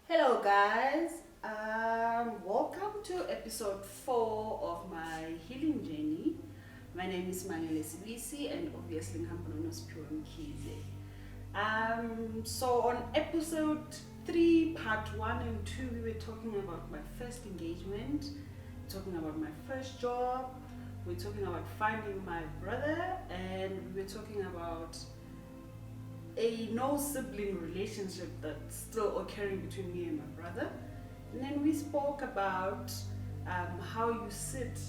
Hello, guys. Welcome to episode 4 of my healing journey. My name is Mangele Sibisi, and obviously, I'm Pure Mkize. So, on episode 3, part 1 and 2, we were talking about my first engagement, talking about my first job, we were talking about finding my brother, and we were talking about a no sibling relationship that's still occurring between me and my brother. And then we spoke about how you sit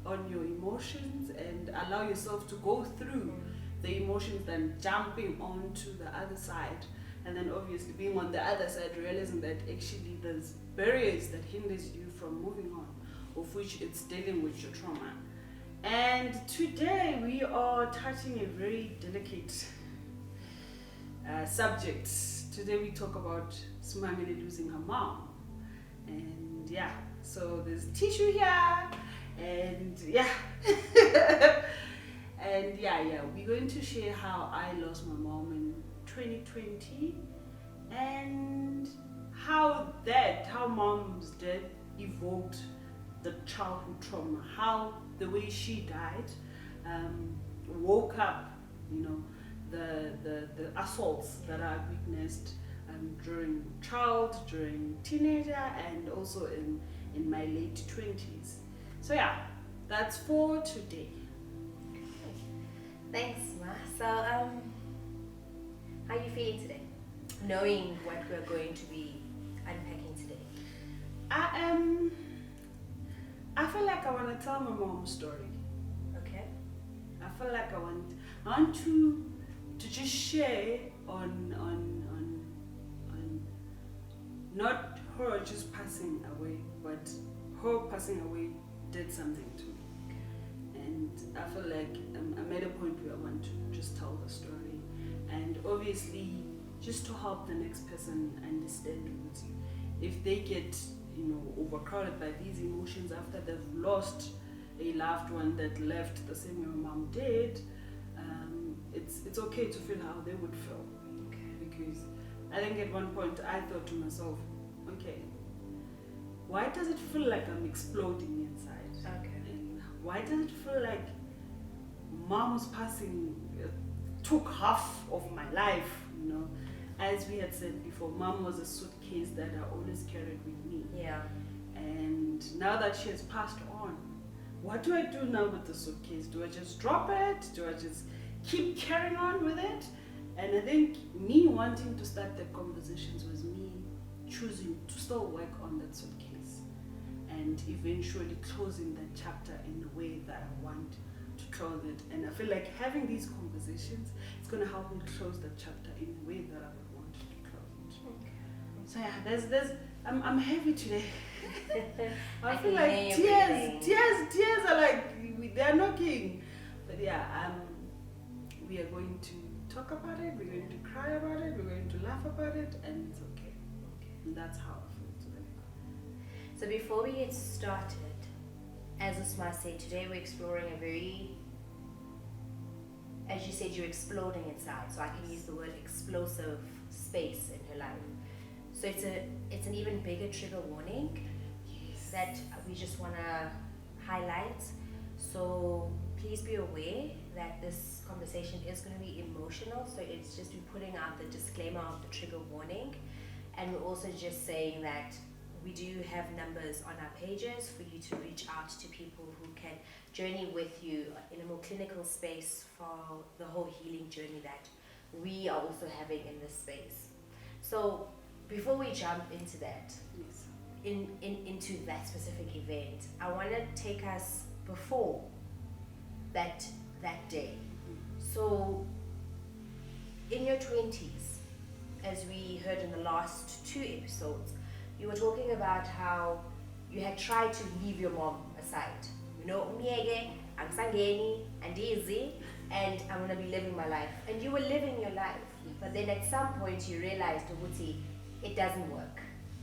on your emotions and allow yourself to go through the emotions, then jumping onto the other side. And then obviously being on the other side, realizing that actually there's barriers that hinders you from moving on, of which it's dealing with your trauma. And today we are touching a very delicate subject. Today we talk about Smamile losing her mom. And yeah, so there's tissue here, and yeah. And yeah, we're going to share how I lost my mom in 2020 and how mom's death evoked the childhood trauma, how the way she died woke up, the assaults that I witnessed during teenager, and also in my late 20s. So yeah, that's for today. Thanks, Ma. So, how are you feeling today? Knowing what we're going to be unpacking today. I feel like I want to tell my mom's story. Okay. I feel like I want to just share on not her just passing away, but her passing away did something to me. And I feel like I'm at a point where I want to just tell the story, and obviously just to help the next person understand what if they get overcrowded by these emotions after they've lost a loved one that left the same way my mom did. It's okay to feel how they would feel. Okay. Because I think at one point I thought to myself, okay, why does it feel like I'm exploding inside? Okay. And why does it feel like mom's passing took half of my life? As we had said before, mom was a suitcase that I always carried with me. Yeah. And now that she has passed on, what do I do now with the suitcase? Do I just drop it? Do I just keep carrying on with it? And I think me wanting to start the conversations was me choosing to still work on that suitcase and eventually closing that chapter in the way that I want to close it. And I feel like having these conversations is going to help me close that chapter in the way that I would want to close it. Okay. So yeah, I'm heavy today. I feel can like hear you tears are like they're knocking. But yeah, we are going to talk about it. We're going to cry about it. We're going to laugh about it, and it's okay. And that's how I feel today. So before we get started, as Usma said, today we're exploring a very, as you said, you're exploding inside. So I can use the word explosive space in her life. So it's an even bigger trigger warning that we just want to highlight. So please be aware that this conversation is going to be emotional. So it's just we're putting out the disclaimer of the trigger warning. And we're also just saying that we do have numbers on our pages for you to reach out to people who can journey with you in a more clinical space for the whole healing journey that we are also having in this space. So before we jump into that, Yes. into that specific event, I want to take us before that day. So in your 20s, as we heard in the last 2 episodes, you were talking about how you had tried to leave your mom aside. Umyeke, angisangeni, andizi, and I'm going to be living my life. And you were living your life. But then at some point you realized, ukuthi, it doesn't work.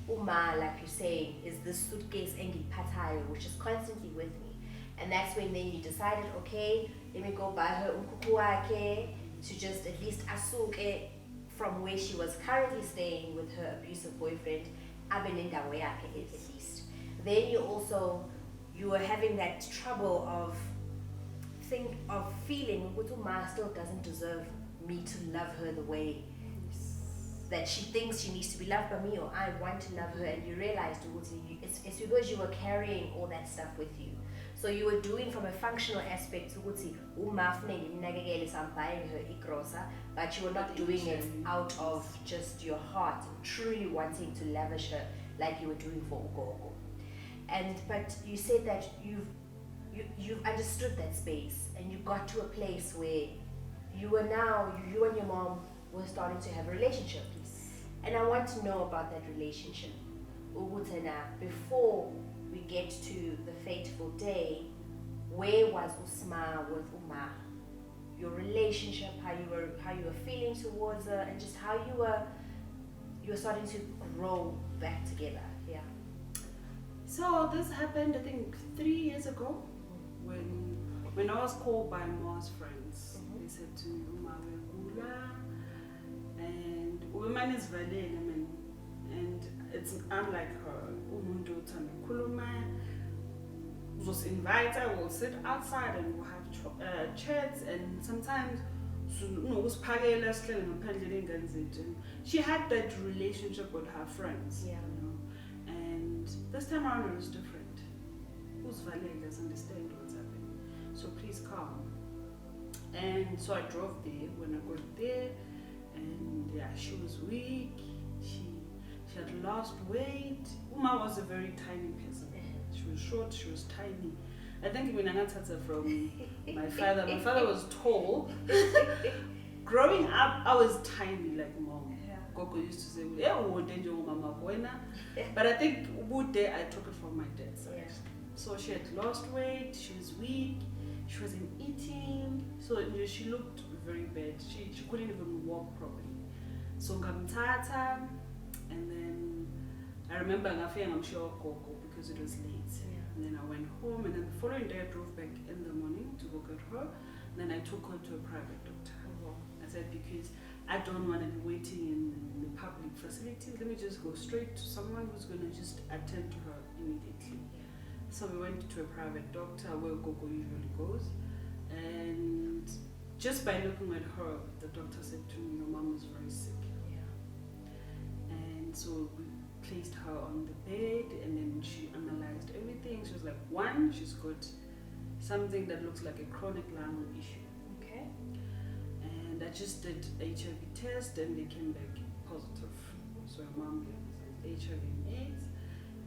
Uma, like you're saying, is this suitcase engiphathayo, which is constantly with me. And that's when then you decided, okay, let me go buy her umkuku wake to just at least asuke from where she was currently staying with her abusive boyfriend, abe nendawo yakhe at least. Then you were having that trouble of feeling ukuthi ma still doesn't deserve me to love her the way that she thinks she needs to be loved by me, or I want to love her. And you realized it's because you were carrying all that stuff with you. So you were doing from a functional aspect, so I'm buying her ikrosa, but you were not doing it out of just your heart, truly wanting to lavish her like you were doing for Ugogo. But you said that you've understood that space, and you got to a place where you and your mom were starting to have a relationship. And I want to know about that relationship. Before we get to the fateful day, where was Usma with Uma? Your relationship, how you were feeling towards her, and just how you were starting to grow back together. Yeah. So this happened, I think, 3 years ago, when I was called by Ma's friends. They said to me, Uma, we're gula, and woman is valid, and I'm like her. Umuntu kuluma. Just invite her. We'll sit outside and we'll have chats, and sometimes she had that relationship with her friends. Yeah. You know, and this time around it was different. Who's valid doesn't understand what's happening, so please come. And so I drove there. When I got there, and yeah, she was weak. She had lost weight. Uma was a very tiny person. She was short. She was tiny. I think when I got her from my father was tall. Growing up, I was tiny like mom. Yeah. Gogo used to say, "Yeah, mama buena." But I think one day I took it from my dad side. Yeah. So she had lost weight. She was weak. She wasn't eating. So she looked very bad. She couldn't even walk properly. So ngamtata, and then I remember I'm sure Gogo because it was late. Yeah. And then I went home, and then the following day I drove back in the morning to go get her. And then I took her to a private doctor. I said, because I don't want to be waiting in the public facilities, let me just go straight to someone who's going to just attend to her immediately. So we went to a private doctor where Gogo usually goes, and just by looking at her, the doctor said to me, your mom is very sick. Yeah. And so we placed her on the bed, and then she analyzed everything. She was like, one, she's got something that looks like a chronic lung issue. Okay. And I just did HIV test, and they came back positive. So her mom has HIV and AIDS,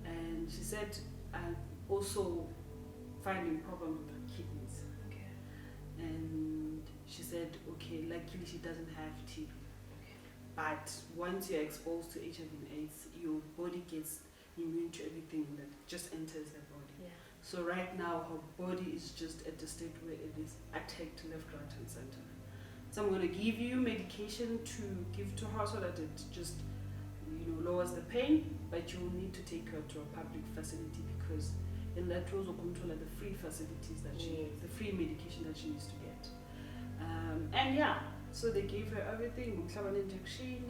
and she said I'm also finding problems with her kidneys. Okay. And she said, okay, luckily she doesn't have TB. Okay. But once you're exposed to HIV and AIDS, your body gets immune to everything that just enters the body. Yeah. So right now her body is just at the state where it is attacked left, right, and center. So I'm going to give you medication to give to her so that it just, lowers the pain, but you will need to take her to a public facility, because in that rose will control the free facilities that the free medication that she needs to get. And yeah, so they gave her everything, injection,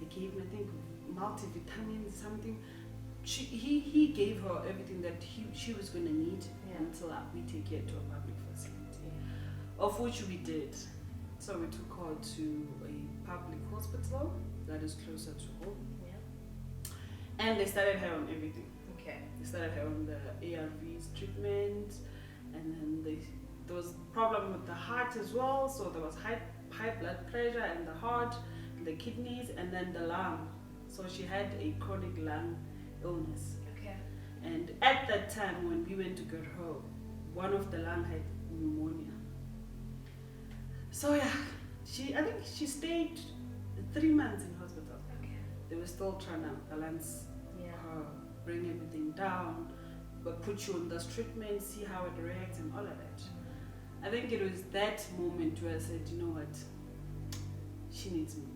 they gave me, I think, multivitamins, something. He gave her everything that she was going to need until we take her to a public facility, of which we did. So we took her to a public hospital that is closer to home. Yeah. And they started her on everything. Okay. They started her on the ARVs treatment, and then there was a problem with the heart as well. So there was high blood pressure in the heart, the kidneys, and then the lung. So she had a chronic lung illness. Okay. And at that time when we went to get her, one of the lung had pneumonia. So yeah, I think she stayed 3 months in hospital. Okay. They were still trying to balance her, bring everything down, but put you on this treatment, see how it reacts and all of that. I think it was that moment where I said, you know what, she needs me.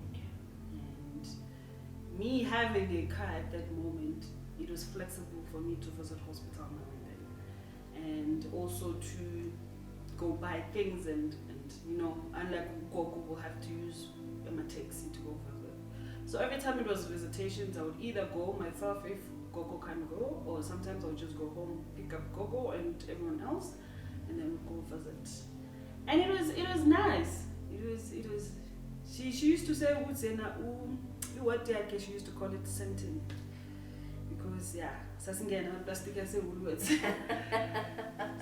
Okay. And me having a car at that moment, it was flexible for me to visit hospital now and then. And also to go buy things and unlike Gogo will have to use a taxi to go visit. So every time it was visitations, I would either go myself if Gogo can't go, or sometimes I would just go home, pick up Gogo and everyone else, and then we'd go visit. And it was nice. It was. She used to say what she used to call it scenting, because sasingena plastic as words.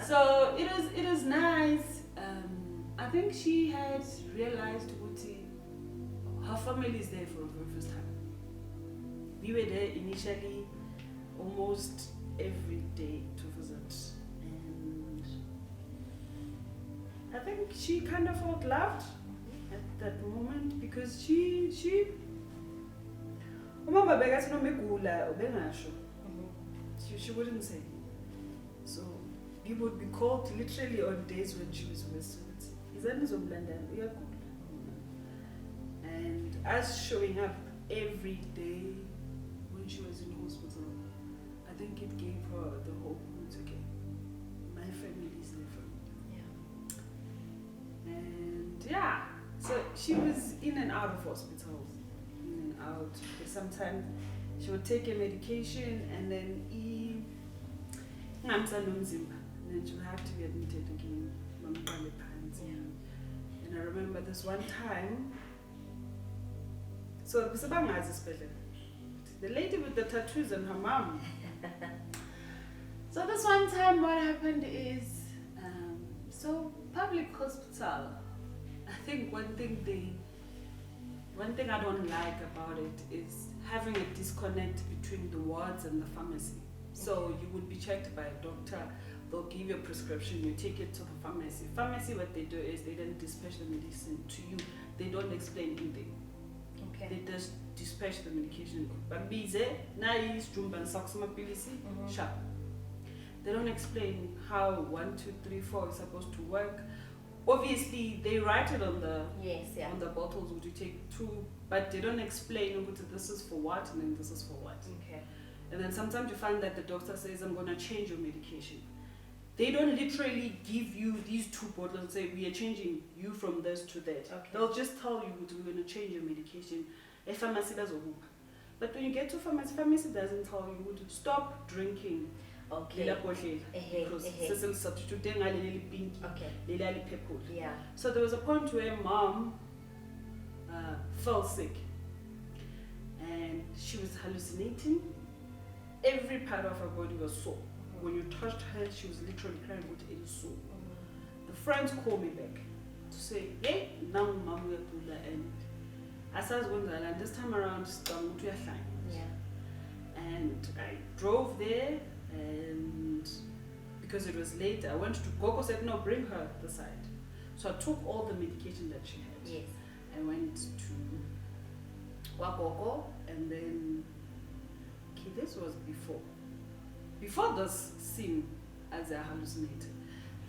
So it was nice. I think she had realized her family is there for the very first time. We were there initially almost every day to visit, and I think she kind of felt loved at that moment, because she wouldn't say. So we would be called literally on days when she was with and us showing up every day when she was in hospital, I think it gave her the hope, it's okay, my family is there for me. And so she was in and out of hospitals, in and out. Sometimes she would take a medication and then and then she would have to be admitted again. And I remember this one time, so the lady with the tattoos and her mom. So this one time what happened is, so public hospital, I think one thing I don't like about it is having a disconnect between the wards and the pharmacy. So you would be checked by a doctor, they'll give you a prescription, you take it to the pharmacy. Pharmacy, what they do is they don't dispatch the medicine to you. They don't explain anything. Okay. They just dispatch the medication. Sharp. They don't explain how 1, 2, 3, 4 is supposed to work. Obviously, they write it on the on the bottles. Would you take 2? But they don't explain this is for what and then this is for what. Okay. And then sometimes you find that the doctor says, I'm going to change your medication. They don't literally give you these 2 bottles and say, we are changing you from this to that. Okay. They'll just tell you, we're going to change your medication. A pharmacy doesn't work. But when you get to pharmacy doesn't tell you to stop drinking. Okay. Because substitute pink, okay. purple. Yeah. So there was a point where mom fell sick and she was hallucinating. Every part of her body was sore. When you touched her, she was literally crying with it is sore. The friends called me back to say, hey, now mom will do that, and as I was going there, and this time around, Yeah. and I drove there, and because it was late, I went to Gogo, said no, bring her the side. So I took all the medication that she had. Yes. I went to Wagogo, and then this was before this scene as I hallucinated.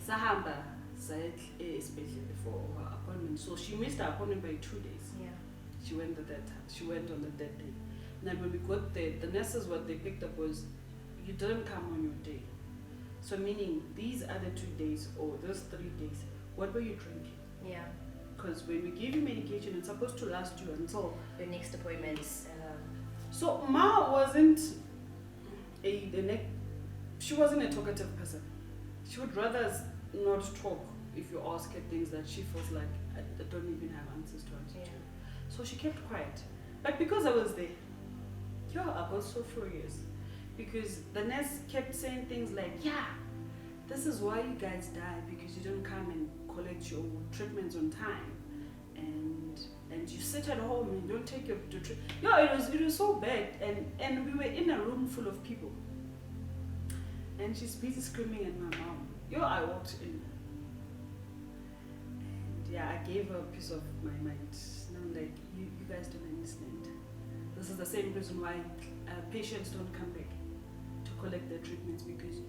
Sahamba said especially for her appointment. So she missed her appointment by 2 days. Yeah. She went on the third day. And then when we got there, the nurses, what they picked up was, you didn't come on your day. So meaning these other 2 days or those 3 days, what were you drinking? Yeah. Because when we give you medication, it's supposed to last you until your next appointment. So Ma wasn't she wasn't a talkative person. She would rather not talk if you ask her things that she feels like I don't even have answers to answer to. So she kept quiet. But because I was there, I got so furious. Because the nurse kept saying things like, this is why you guys die, because you don't come and collect your treatments on time. And you sit at home and you don't take your treatment. It was so bad. And we were in a room full of people. And she's busy screaming at my mom. I walked in. And I gave her a piece of my mind. And I'm like, you guys don't understand. This is the same reason why patients don't come back to collect their treatments, because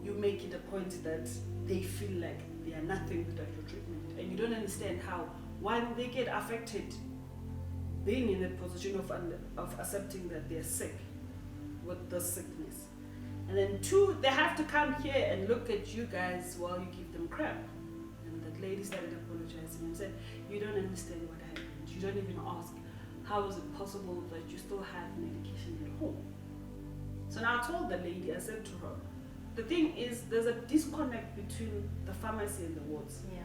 you make it a point that they feel like they are nothing without your treatment. And you don't understand how, one, they get affected being in a position of accepting that they're sick with the sickness. And then 2, they have to come here and look at you guys while you give them crap. And that lady started apologizing and said, you don't understand what happened. You don't even ask, how is it possible that you still have medication at home? So now I told the lady, I said to her, the thing is, there's a disconnect between the pharmacy and the wards. Yeah.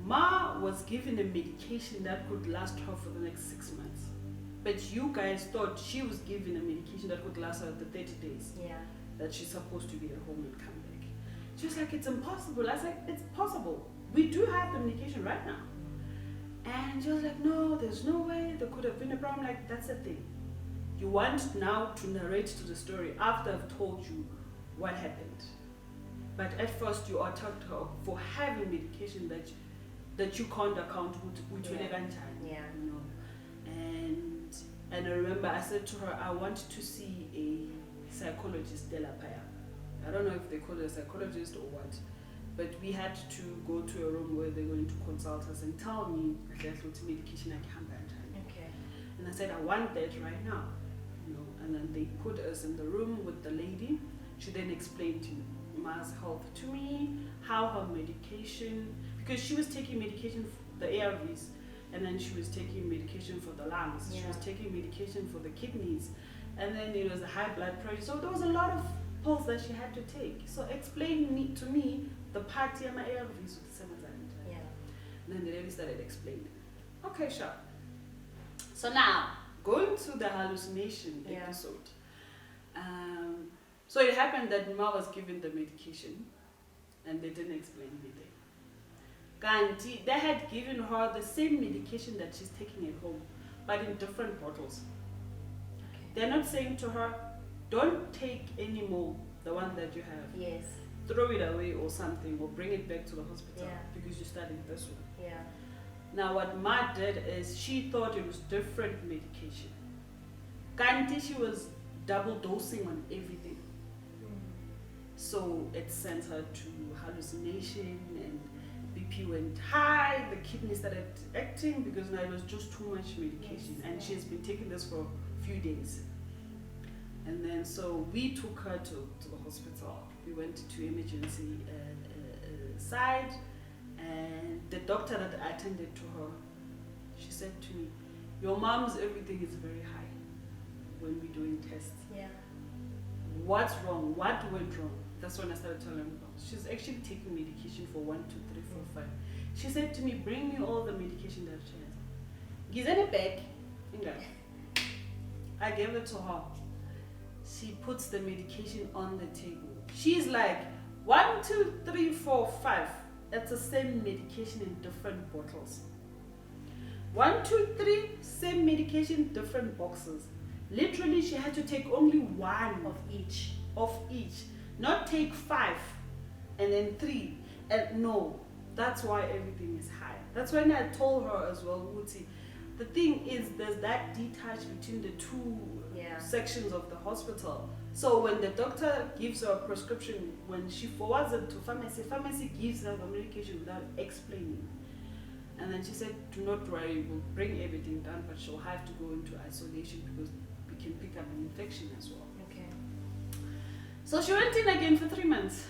Ma was given a medication that could last her for the next 6 months. But you guys thought she was given a medication that could last her the 30 days. Yeah. That she's supposed to be at home and come back. She was like, it's impossible. I was like, it's possible. We do have the medication right now. And she was like, no, there's no way. There could have been a problem. Like, that's the thing. You want now to narrate to the story after I've told you what happened. But at first you attacked her for having medication that you can't account with Yeah. Yeah. you know. And I remember I said to her, I want to see a psychologist delapaya. I don't know if they call it a psychologist or what, but we had to go to a room where they're going to consult us and tell me medication I can't buy. Okay. And I said, I want that right now. You know, and then they put us in the room with the lady. She then explained Ma's health to me, how her medication, because she was taking medication for the ARVs, and then she was taking medication for the lungs. Yeah. She was taking medication for the kidneys, and then it was a high blood pressure. So there was a lot of pills that she had to take. So explain to me the part of my ARVs with Samazan. Yeah. And then the lady started explaining. Okay, sure. So now, going to the hallucination Yeah. episode. So it happened that Ma was given the medication and they didn't explain anything. Kanti, they had given her the same medication that she's taking at home, but in different bottles. Okay. They're not saying to her, don't take anymore the one that you have. Yes. Throw it away or something, or bring it back to the hospital Yeah. because you're starting this one. Yeah. Now what Ma did is she thought it was different medication. Kanti, she was double dosing on everything. So it sent her to hallucination and BP went high, the kidney started acting because now it was just too much medication. Yes, And yeah. she's been taking this for a few days. And then so we took her to the hospital. We went to emergency side, and the doctor that attended to her, she said to me, your mom's everything is very high when we're doing tests. Yeah. What's wrong? What went wrong? That's when I started telling her. She's actually taking medication for 1, 2, 3, 4, 5. She said to me, bring me all the medication that she has. Gives it back. I gave it to her. She puts the medication on the table. She's like, 1, 2, 3, 4, 5. It's the same medication in different bottles. 1, 2, 3, same medication, different boxes. Literally, she had to take only one Of each. of each, not take 5 and then 3. And no, that's why everything is high. That's when I told her as well, Uti, the thing is there's that detach between the two Yeah. sections of the hospital. So when the doctor gives her a prescription, when she forwards it to pharmacy gives her the medication without explaining. And then she said, do not worry, we'll bring everything down, but she'll have to go into isolation because we can pick up an infection as well. Okay. So she went in again for 3 months.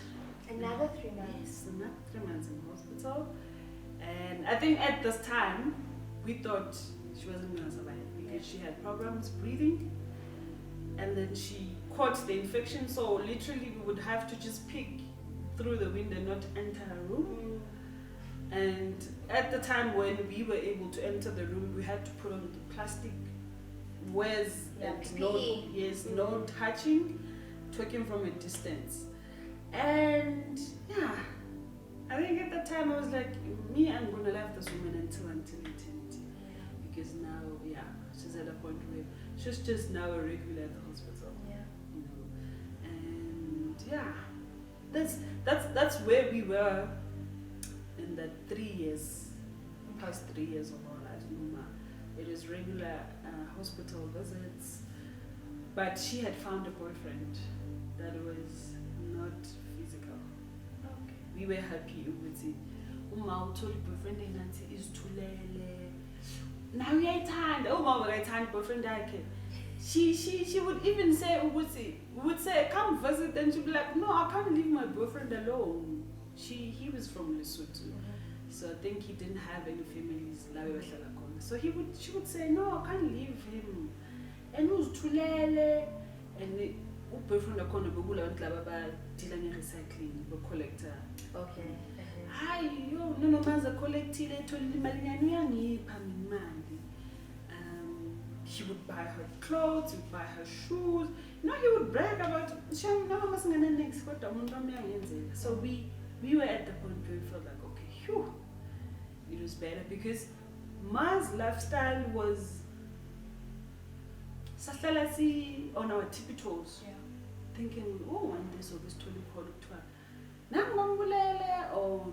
Another 3 months. Yes, another 3 months in hospital. And I think at this time, we thought she wasn't going to survive because she had problems breathing. And then she caught the infection. So literally, we would have to just peek through the window, not enter her room. And at the time when we were able to enter the room, we had to put on the plastic wares Yeah, and no, PPE. yes, no touching, talking from a distance. And yeah, I think at that time I was like, me, I'm gonna love this woman until eternity. Because now, yeah, she's at a point where she's just now a regular at the hospital. Yeah. You know, and yeah, that's where we were in the 3 years, past 3 years of our lives. It was regular hospital visits, but she had found a boyfriend that was not physical. Okay. We were happy with it. Uma uthole boyfriend engathi izithulele. Now uyayithanda. Uma bekayithanda boyfriend yakhe. She would even say ukuthi, we would say come visit, and she'd be like, no, I can't leave my boyfriend alone. He was from Lesotho. So I think he didn't have any families la bebehlala khona. So she would say, no, I can't leave him. And uzithulele, and boyfriend akhona bekula abantu laba abadila nge-recycling, be-collector. Okay. Hayi, yo, no maze collectile etholile imali nyani uyangipha mina imali. He would buy her clothes, he would buy her shoes. He would brag about, next. So we were at the point where we felt like, okay, phew, it was better because Ma's lifestyle was on our tippy toes, thinking, oh, one day so this totally product or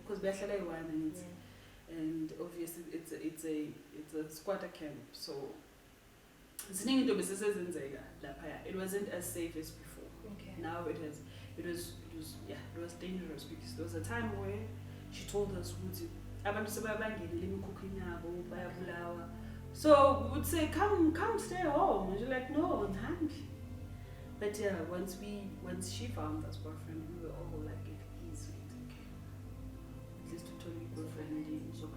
because and obviously it's a squatter camp, so it wasn't as safe as before. Okay. Now it was dangerous because there was a time where she told us so we would say come stay home, and you're like, no, I'm happy. But yeah, once she found us boyfriend, we were all like, it is okay. At least to tell you boyfriend in so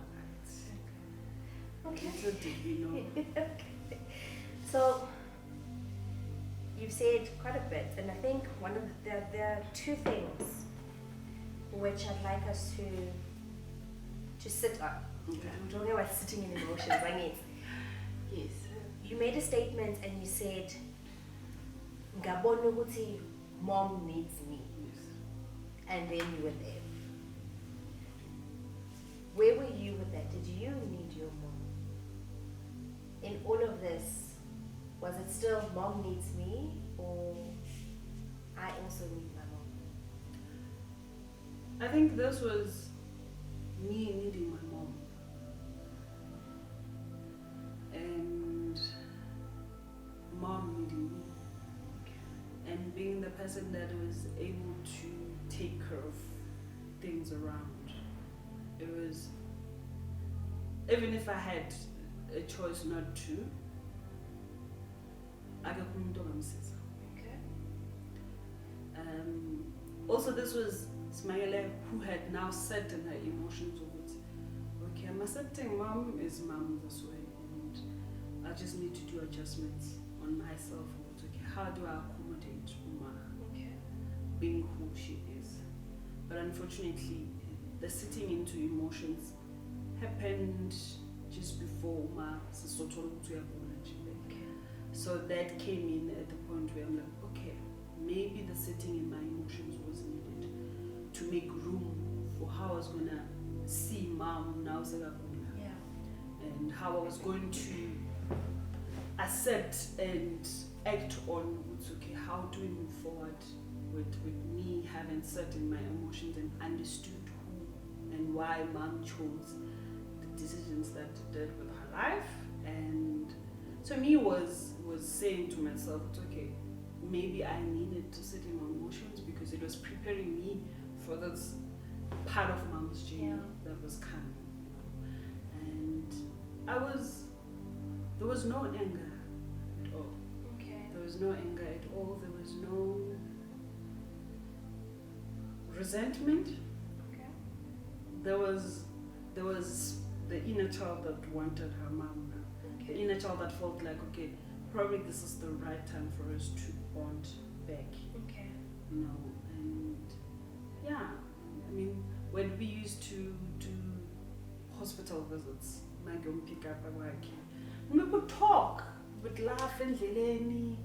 Okay. so did we know? Okay. So you've said quite a bit, and I think one of there are two things which I'd like us to sit on. Okay. I'm talking about sitting in emotions. I mean, Yes. you made a statement and you said, "Ngabona ukuthi mom needs me," Yes. and then you were there. Where were you with that? Did you need your mom? In all of this, was it still mom needs me, or I also need my mom? I think this was me needing my mom. And mom needing me. And being the person that was able to take care of things around. It was, even if I had a choice not to, I got sister. Okay. Also, this was Smaile who had now set in her emotions of it. Okay, I'm accepting mom is mom this way, and I just need to do adjustments on myself. Okay, how do I accommodate Uma being who she is? But unfortunately, the sitting into emotions happened just before Uma so that came in at the point where I'm like, okay, maybe the sitting in my emotions was needed to make room for how I was gonna see mom now, and how I was going to accept and act on okay, how do we move forward with me having sat in my emotions and understood who and why mom chose the decisions that did with her life. And so me was saying to myself, okay, maybe I needed to sit in my emotions because it was preparing me for this part of mom's journey that was coming. And there was no anger at all. Okay. There was no anger at all. There was no resentment. Okay. There was the inner child that wanted her mom now. The inner child that felt like, okay, probably this is the right time for us to bond back. Okay. And yeah, I mean, when we used to do hospital visits, my girl pick up a work. We would talk, would laugh and we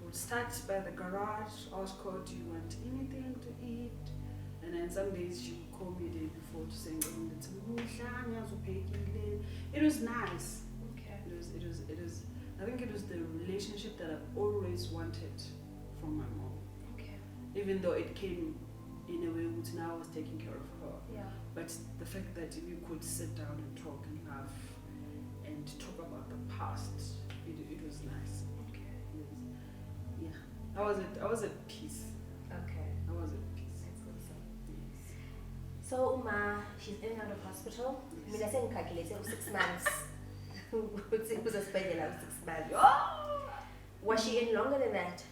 would start by the garage, ask her, do you want anything to eat? And then some days she would call me the day before to say, it was nice. Okay. It was. I think it was the relationship that I've always wanted from my mom. Okay. Even though it came in a way which now I was taking care of her. Yeah. But the fact that we could sit down and talk and laugh and talk about the past, it was nice. Okay. Yeah. I was at peace. Okay. I was at peace. That's awesome. Yes. So Uma, she's in and out of hospital. I mean, I think calculated 6 months. It was a spending of 6 months. Was she in longer than that?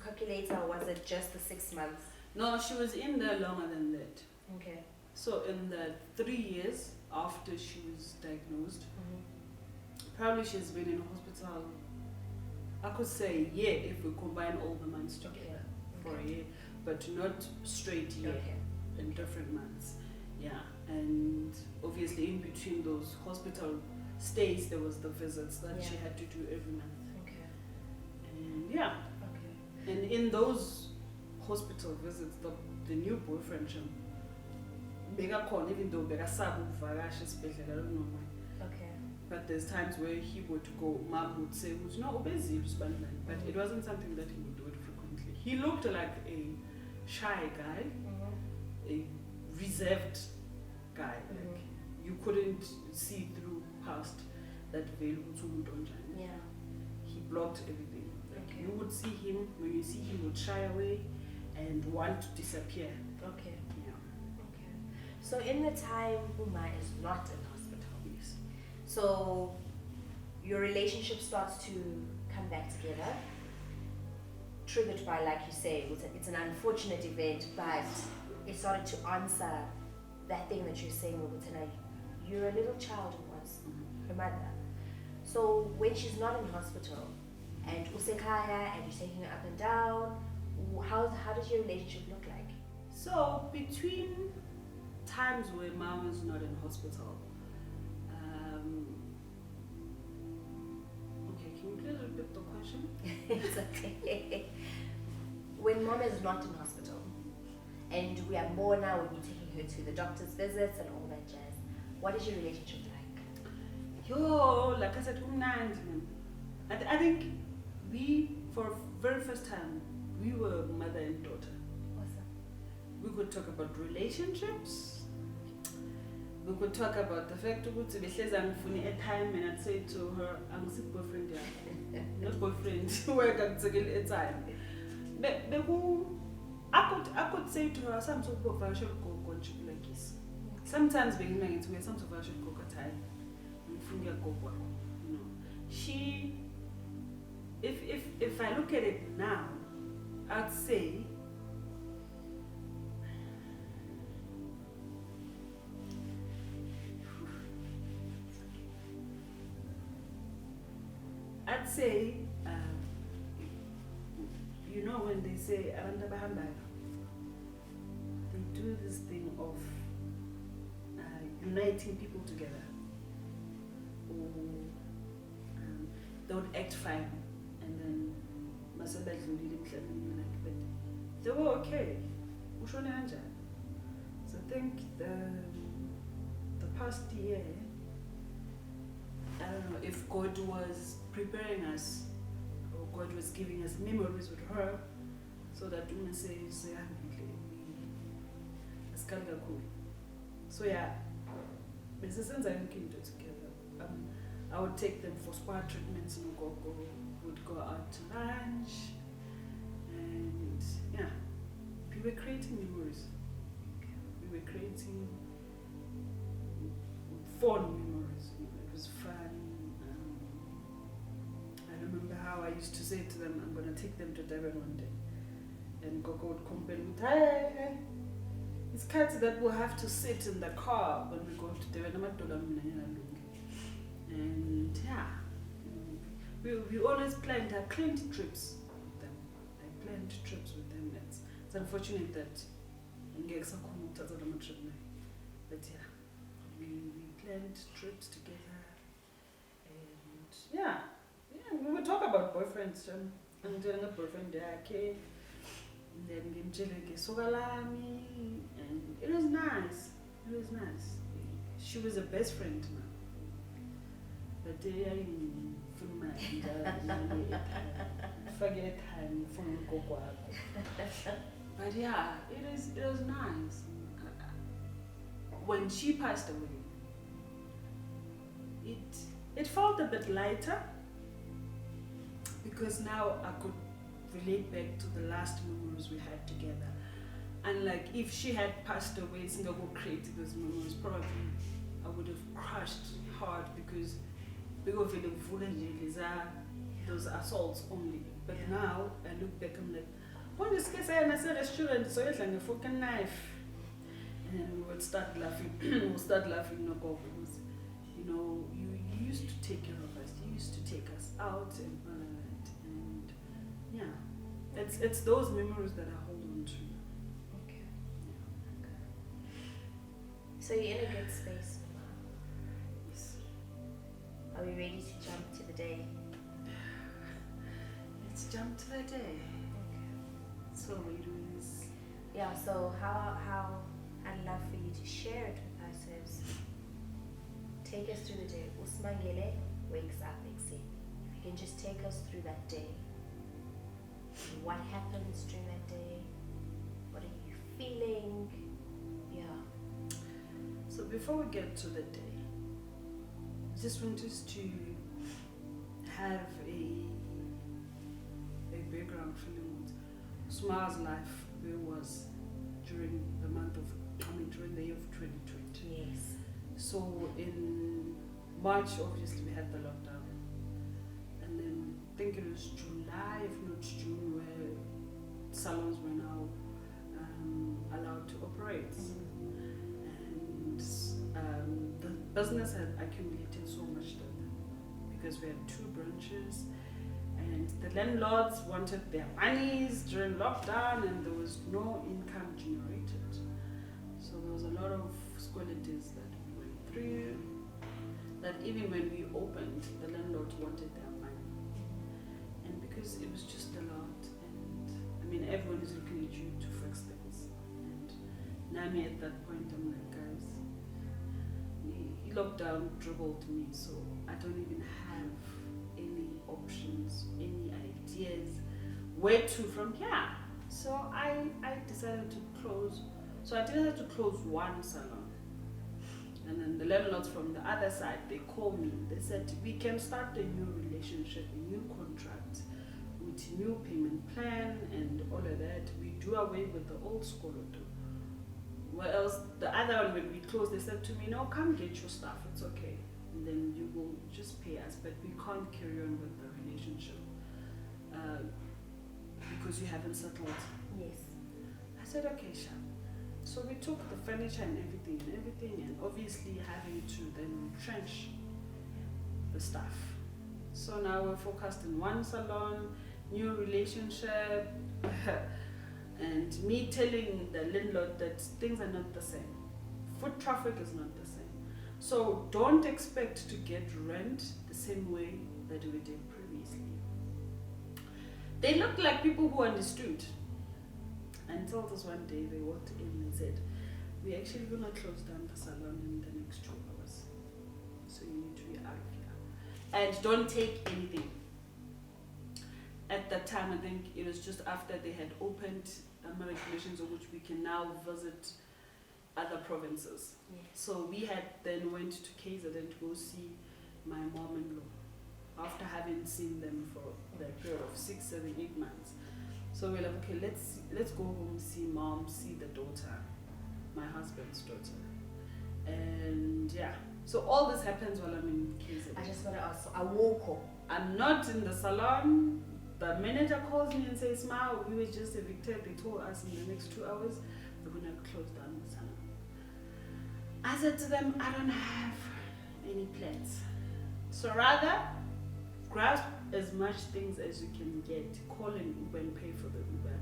Calculator, was it just the 6 months? No, she was in there longer than that. Okay. So in the 3 years after she was diagnosed, Mm-hmm. probably she's been in hospital, I could say a year if we combine all the months together for a year, but not straight year, in different months. Yeah, and obviously in between those hospital stays, there was the visits that she had to do every month. Okay. And yeah, Okay. and in those hospital visits, the new boyfriend, even though I don't know why. Okay. But there's times where he would go, Mom would say, no, but it wasn't something that he would do it frequently. He looked like a shy guy, Mm-hmm. a reserved guy. Like Mm-hmm. you couldn't see through past that veil. Yeah. He blocked everything. Like Okay. you would see him, when you see him, would shy away and want to disappear. Okay. Yeah. Okay. So in the time Uma is not in hospital, Yes. so your relationship starts to come back together, triggered by, like you say, it's an unfortunate event, but it started to answer that thing that you're saying, Ubutana, you're a little child who wants her mother. So when she's not in hospital and usekaya and you're taking her up and down, how does your relationship look like? So between times where mom is not in hospital, okay, can you please repeat the question? It's okay. When mom is not in hospital and we are more now when you're taking her to the doctor's visits and all that jazz, what is your relationship like? Yo, like I said, I think we, for very first time, we were mother and daughter. Awesome. We could talk about relationships. We could talk about the fact that we says I'm funny at time and I'd say to her, I'm sick boyfriend, not boyfriend, work at time. But I could say to her, some sort of should go like this. Sometimes being like it's where some sort of should go time. You know, she, if I look at it now, I'd say you know, when they say they do this thing of uniting people together. Or they would act fine and then but they were okay. So I think the past year, I don't know if God was preparing us or God was giving us memories with her so that we say so yeah, since I'm looking to together, I would take them for spa treatments, would go out to lunch, and yeah, we were creating memories. We were creating fun memories. It was fun. I remember how I used to say to them, I'm going to take them to Durban one day. And Gogo would complain, hey, it's cats that will have to sit in the car when we go to Durban. And yeah, we always planned trips with them. I planned trips with them. It's unfortunate that but yeah, we planned trips together, and yeah, we would talk about boyfriends. I'm doing a boyfriend there, and then and it was nice. It was nice. She was a best friend now. But they are in forget time but yeah, it was nice. When she passed away, it felt a bit lighter because now I could relate back to the last memories we had together. And like if she had passed away, Singapore created those memories, probably I would have crushed hard because those assaults only. But now I look back, I'm like, when this case I said restaurant, so it's like a fucking knife. And we would start laughing. We'll start laughing, because you used to take care of us. You used to take us out and all of that. And yeah, it's those memories that I hold on to. Okay. Yeah. So you're in a good space for now. Yes. Are we ready to jump to the day? Let's jump to the day. Okay. So we do this. Yeah, so how I'd love for you to share it with us is take us through the day. Usmangele wakes up, Exi. If you can just take us through that day. What happens during that day? What are you feeling? Yeah. So before we get to the day, I just want us to have a background feeling what Smile's life was during the during the year of 2020. Yes. So in March, obviously we had the lockdown, and then I think it was July, if not June, where salons were now allowed to operate. And the business had accumulated so much debt because we had 2 branches, and the landlords wanted their monies during lockdown, and there was no income generated. So there was a lot of squalities that we went through, that even when we opened, the landlords wanted their money. And because it was just a lot, and I mean, everyone is looking at you to fix things. And Nami at that point, I'm like, guys, lockdown dribbled me, so I don't even have any options, any ideas where to from here. So I decided to close. So I decided to close one salon. And then the landlords from the other side, they called me. They said, we can start a new relationship, a new contract with a new payment plan and all of that. We do away with the old skoloto. Where else, the other one, when we closed, they said to me, no, come get your stuff, it's okay. And then you will just pay us, but we can't carry on with the relationship because you haven't settled. Yes. I said, okay, sure. So we took the furniture and everything, and obviously having to then retrench the staff. So now we're focused in one salon, new relationship, and me telling the landlord that things are not the same. Foot traffic is not the same. So don't expect to get rent the same way that we did previously. They looked like people who understood. Until this one day they walked in and said, we're actually going to close down the salon in the next 2 hours. So you need to be out of here. And don't take anything. At that time, I think it was just after they had opened regulations of which we can now visit other provinces. Yes. So we had then went to KZN to go see my mom-in-law after having seen them for the period of 6, 7, 8 months. So we're like, okay, let's go home, see mom, see the daughter, my husband's daughter. And yeah, so all this happens while I'm in KZN. I just want to ask, so I walk home. I'm not in the salon. The manager calls me and says, Ma, we were just evicted. They told us in the next 2 hours they're going to close down the salon. I said to them, I don't have any plans. So rather, grasp as much things as you can get. Call an Uber and pay for the Uber.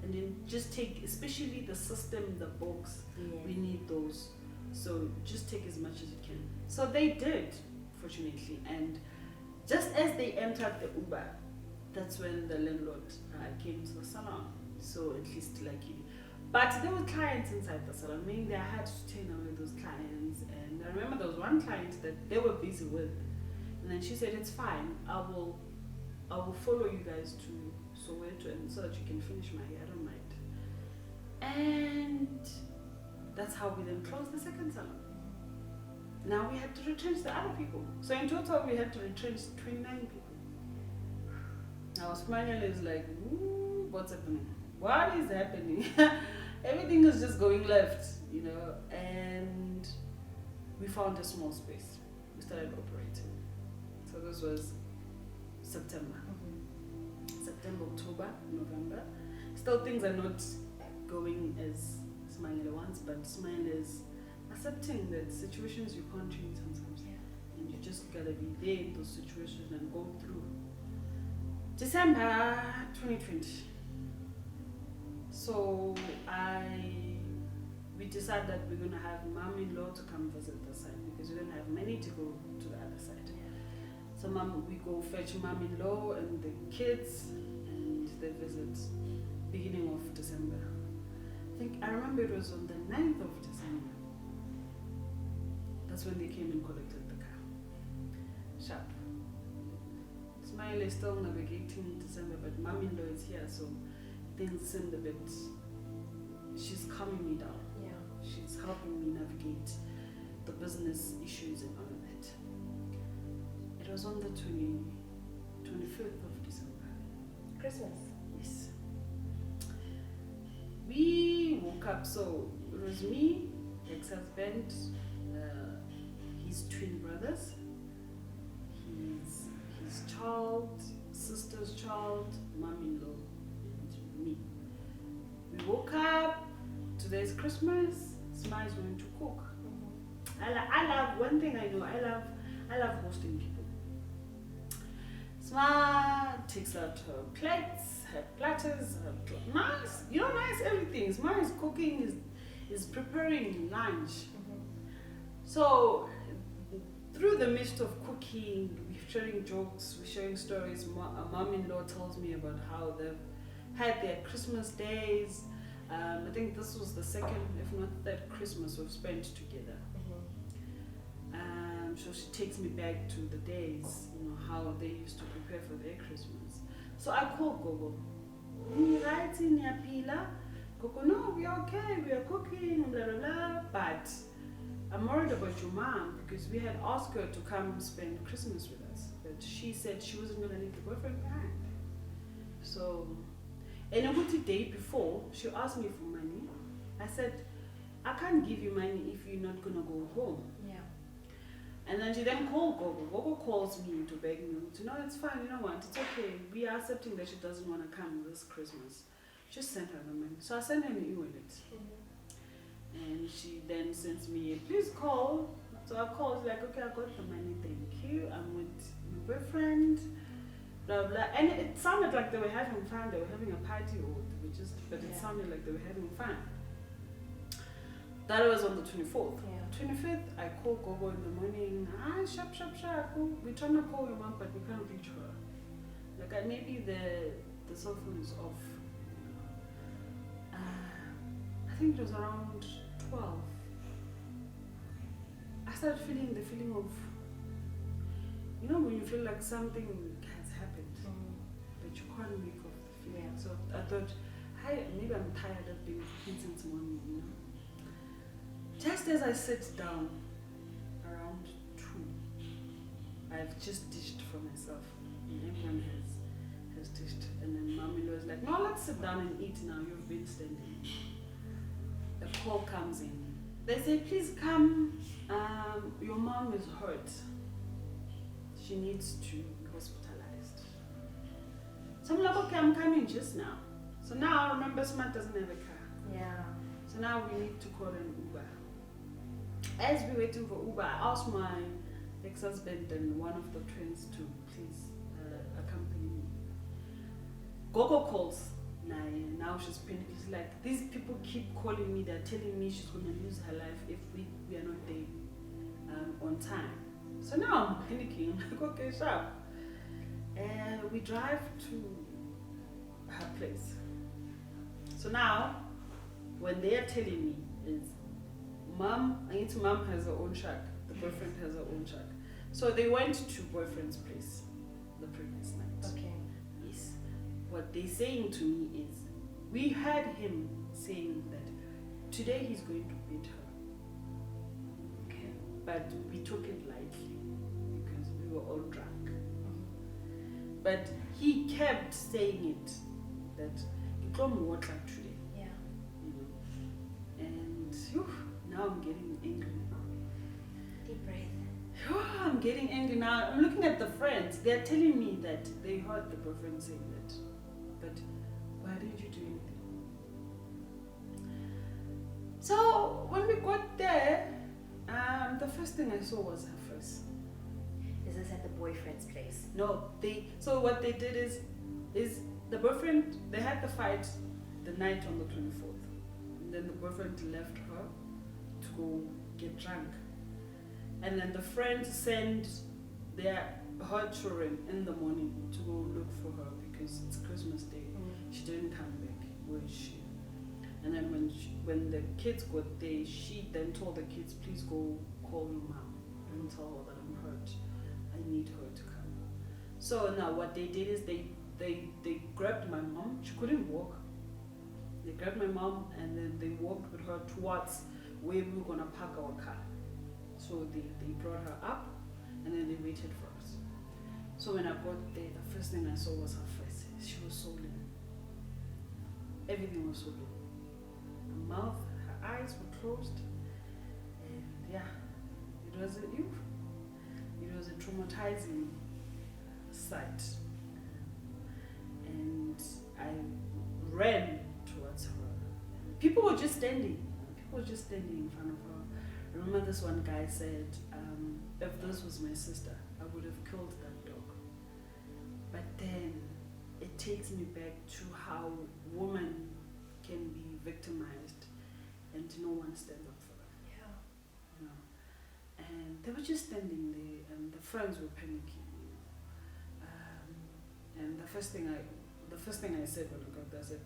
And then just take, especially the system, the books, we need those. So just take as much as you can. So they did, fortunately. And just as they entered the Uber, that's when the landlord came to the salon. So at least luckily. But there were clients inside the salon, meaning they had to turn away those clients. And I remember there was one client that they were busy with. And then she said, it's fine, I will follow you guys to Soweto and so that you can finish my hair, I don't mind. And that's how we then closed the second salon. Now we had to retrench the other people. So in total we had to retrench 29 people. Now Spaniel is like, ooh, what's happening? What is happening? Everything is just going left, and we found a small space. We started operating. So this was September. September, October, November. Still things are not going as Smile once, but smile is accepting that situations you can't change sometimes. Yeah. And you just gotta be there in those situations and go through. December 2020. So we decided that we're gonna have mom-in-law to come visit the side because we didn't have money to go to the other side. So we go fetch mom-in-law and the kids, and they visit beginning of December. I remember it was on the 9th of December. That's when they came and collected the car. Sharp. Smile is still navigating December, but mom-in-law is here, so things seemed a bit. She's calming me down. Yeah. She's helping me navigate the business issues and all of that. It was on the 25th of December. Christmas. Yes. We woke up, so it was me, ex-husband, his twin brothers, his child, sister's child, mom-in-law, and me. We woke up, today's Christmas, Smile's going to cook. I love, one thing I know, I love hosting people. Smile takes out her plates, her platters, nice, nice everything. Smile is cooking, is preparing lunch. So through the midst of cooking, we're sharing jokes, we're sharing stories. Mom-in-law tells me about how they've had their Christmas days. I think this was the second, if not third Christmas we've spent together. So she takes me back to the days, how they used to prepare for their Christmas. So I call Gogo. Right in your pila. Gogo, no, we're okay, we are cooking, blah, blah, blah. But I'm worried about your mom because we had asked her to come spend Christmas with us. But she said she wasn't going to leave the boyfriend behind. So, and the day before, she asked me for money. I said, I can't give you money if you're not going to go home. Yeah. And then she then called Gogo. Gogo calls me to beg me. No, it's fine, you know what, it's okay. We are accepting that she doesn't want to come this Christmas. Just send her the money. So I sent her an e-wallet. And she then sends me, please call. So I called, like, okay, I got the money, thank you. I'm with my boyfriend, blah, blah. And it sounded like they were having fun. They were having a party, but it sounded like they were having fun. That was on the 24th. Yeah. 25th, I call Gogo in the morning. Sharp. We're trying to call your mom, but we can't reach her. Like, maybe the cell phone is off. I think it was around 12. I started feeling the feeling of, when you feel like something has happened, but you can't wake off the feeling. Yeah. So I thought, maybe I'm tired of being cooking since morning, Just as I sit down, around 2, I've just dished for myself, and everyone has dished. And then Mom-in-law was like, no, let's sit down and eat now, you've been standing. The call comes in. They say, please come, your mom is hurt. She needs to be hospitalized. So I'm like, okay, I'm coming just now. So now, remember, Smart doesn't have a car. Yeah. So now we need to call an Uber. As we're waiting for Uber, I asked my ex-husband and one of the twins to please accompany me. Gogo calls. Now she's panicking. She's like, these people keep calling me. They're telling me she's going to lose her life if we are not there on time. So now I'm panicking. I'm like, okay, sharp. We drive to her place. So now, when they are telling me is, mom has her own shack. The boyfriend has her own shack. So they went to boyfriend's place the previous night. Okay. Yes. What they're saying to me is, we heard him saying that today he's going to beat her. Okay. But we took it lightly because we were all drunk. But he kept saying it that you told me what like today. Yeah. And now I'm getting angry. Deep breath. I'm getting angry now. I'm looking at the friends. They're telling me that they heard the boyfriend saying that. But why didn't you do anything? So when we got there, the first thing I saw was her face. Is this at the boyfriend's place? No, so what they did is the boyfriend, they had the fight the night on the 24th. And then the boyfriend left her to go get drunk. And then the friend sent her children in the morning to go look for her because it's Christmas Day. She didn't come back. Where is she? And then when the kids got there, she then told the kids, please go call your mom and tell her that I'm hurt. I need her to come. So now what they did is they grabbed my mom. She couldn't walk. They grabbed my mom and then they walked with her towards where we were gonna park our car. So they brought her up and then they waited for us. So when I got there, the first thing I saw was her face. She was so lean. Everything was so lean. Her mouth, her eyes were closed. And yeah, it was a traumatizing sight. And I ran towards her. People were just standing. People were just standing in front of her. I remember this one guy said, if this was my sister, I would have killed that dog. But then it takes me back to how women can be victimized and no one stands up for them. Yeah. You know? And they were just standing there and the friends were panicking. And the first thing I said when I got there, I said,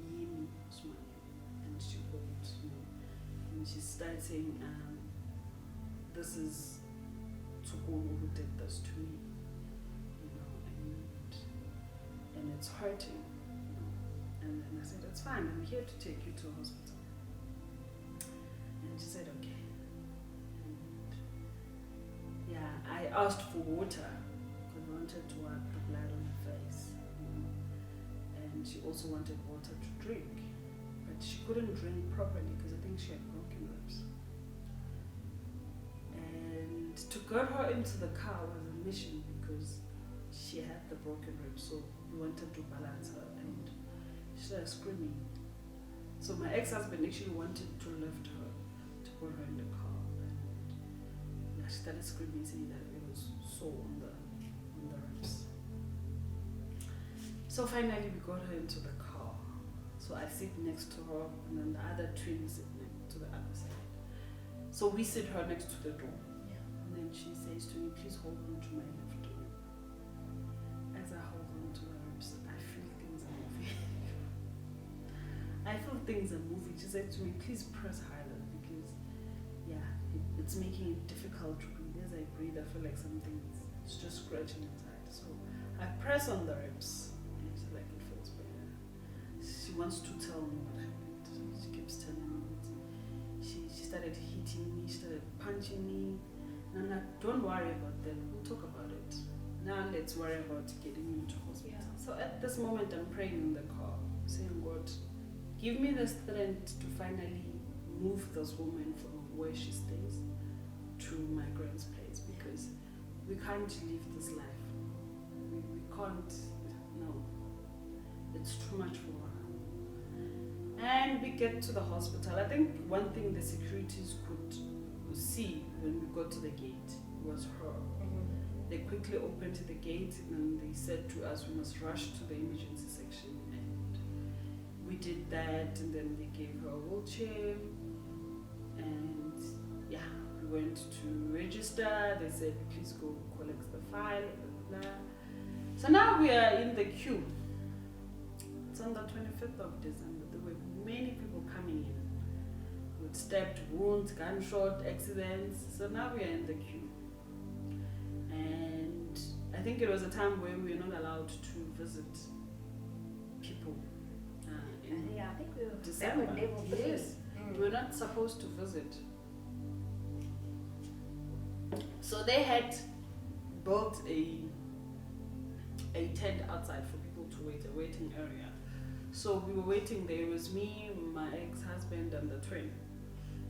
Yimi Usman. And she called me. And she started saying, this is Tsukulu who did this to me. You know, and it's hurting. You know. And then I said, it's fine, I'm here to take you to a hospital. And she said, okay. And yeah, I asked for water because I wanted to wipe the blood on her face. You know. And she also wanted water to drink. But she couldn't drink properly because I think she had broken ribs. And to get her into the car was a mission because she had the broken ribs, so we wanted to balance her and she started screaming. So my ex-husband actually wanted to lift her to put her in the car and yeah, she started screaming saying that it was sore on the ribs. So finally we got her into the car. So I sit next to her and then the other twin sit next to the other side. So we sit her next to the door. Yeah. And then she says to me, please hold on to my left rib. As I hold on to the ribs, I feel things are moving. I feel things are moving. She said to me, please press harder because yeah, it's making it difficult to breathe. As I breathe, I feel like something's just scratching inside. So I press on the ribs and she's like, it feels better. She wants to tell me what happened. She keeps telling me. She started hitting me, she started punching me. And I'm like, don't worry about that, we'll talk about it. Now let's worry about getting you to hospital. Yeah. So at this moment I'm praying in the car, saying, God, give me the strength to finally move this woman from where she stays to my grand's place because we can't live this life. We can't, no. It's too much for her. And we get to the hospital. I think one thing the securities could see when we got to the gate was her. They quickly opened the gate and they said to us we must rush to the emergency section, and we did that, and then they gave her a wheelchair and yeah, we went to register. They said please go collect the file, blah, blah. So now we are in the queue. It's on the 25th of December. There were many people coming in with stabbed wounds, gunshot accidents. So now we are in the queue. And I think it was a time where we were not allowed to visit people. In I think we were December. level 3. Yes, we were not supposed to visit. So they had built a tent outside for people to wait, a waiting area. So we were waiting there. It was me, my ex-husband, and the twin.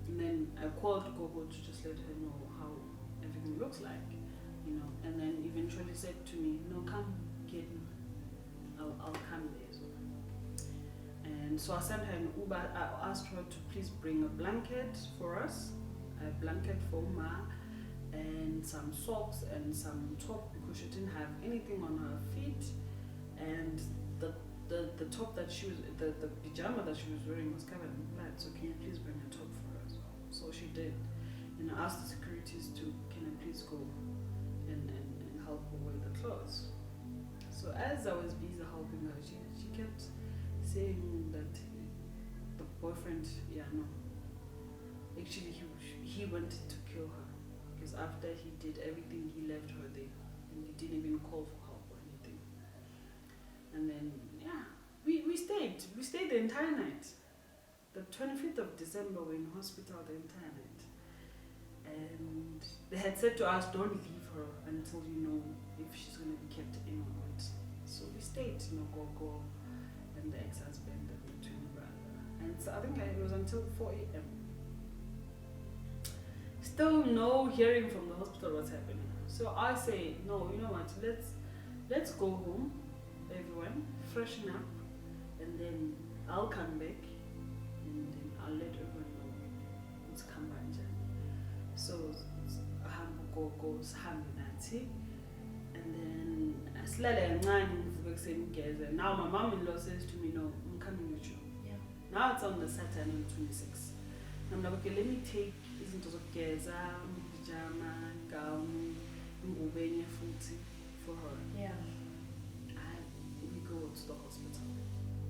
And then I called Gogo to just let her know how everything looks like, you know. And then eventually said to me, "No, come get me. I'll come there as well." And so I sent her an Uber. I asked her to please bring a blanket for us, a blanket for Ma, and some socks and some top because she didn't have anything on her feet, and the top that she was, the pajama that she was wearing was covered in blood. So can you please bring a top for us? So she did, and I asked the securities to, can I please go and help her wear the clothes. So as I was busy helping her, she kept saying that the boyfriend, actually he wanted to kill her because after he did everything, he left her there and he didn't even call for help or anything. And then we stayed the entire night. The 25th of December, we were in hospital the entire night, and they had said to us, don't leave her until you know if she's going to be kept in or not. So we stayed, Go and the ex-husband and the twin brother. And so I think it was until 4 a.m. Still no hearing from the hospital what's happening. So I say, no, you know what, let's go home, everyone, freshen up, and then I'll come back and then I'll let everyone know it's Kambanja. So go Nazi. And then now my mom-in-law says to me, no, I'm coming with you. Yeah. Now it's on the Saturday on the 26th. I'm like, okay, let me take izinto zokugeza, pajama, gown, ingubenye futhi for her. Yeah. And we go to the hospital.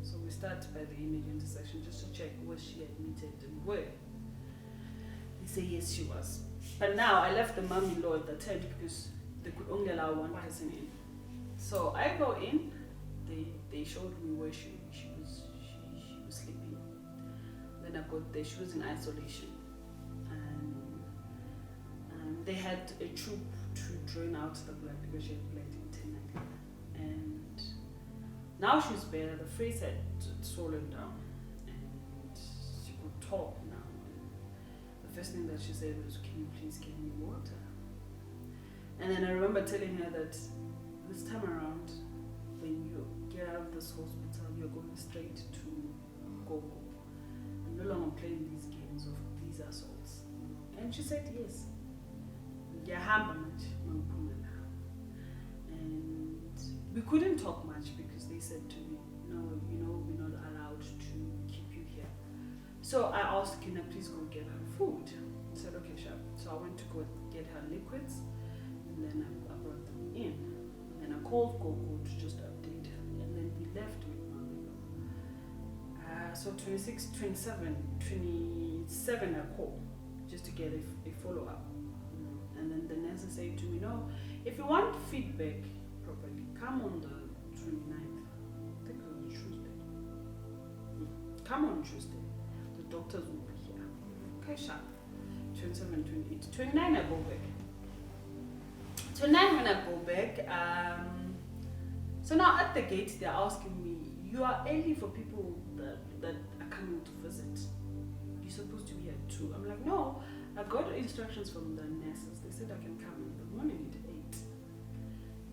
So we start by the image intersection just to check was she admitted and where. They say yes, she was. But now I left the mom-in-law at the tent because they could only allow one person in. So I go in. They showed me where she was sleeping. Then I got there. She was in isolation, and they had a tube to drain out the blood because she had bled internally. And now she's better. The face had swollen down, and she could talk now. The first thing that she said was, "Can you please give me water?" And then I remember telling her that this time around, when you get out of this hospital, you're going straight to Gogo. I'm no longer playing these games of these assaults. And she said yes. And we couldn't talk much because they said to me, no, we're not allowed to keep you here. So I asked, can I please go get her food? I said, okay, sure. So I went to go get her liquids, and then I brought them in. And then I called Gogo to just update her, and then we left with Mamilo. So 26, 27, 27 I called just to get a follow-up. And then the nurses say to me, no, if you want feedback properly, come on the 29th. I think it was Tuesday. Come on Tuesday. The doctors will be here. Okay, sharp. 27, 28. 29 I go back. 29 when I go back, so now at the gate they're asking me, you are early for people that are coming to visit. You're supposed to be here too. I'm like, no, I got instructions from the nurses. They said I can come in the morning at 8.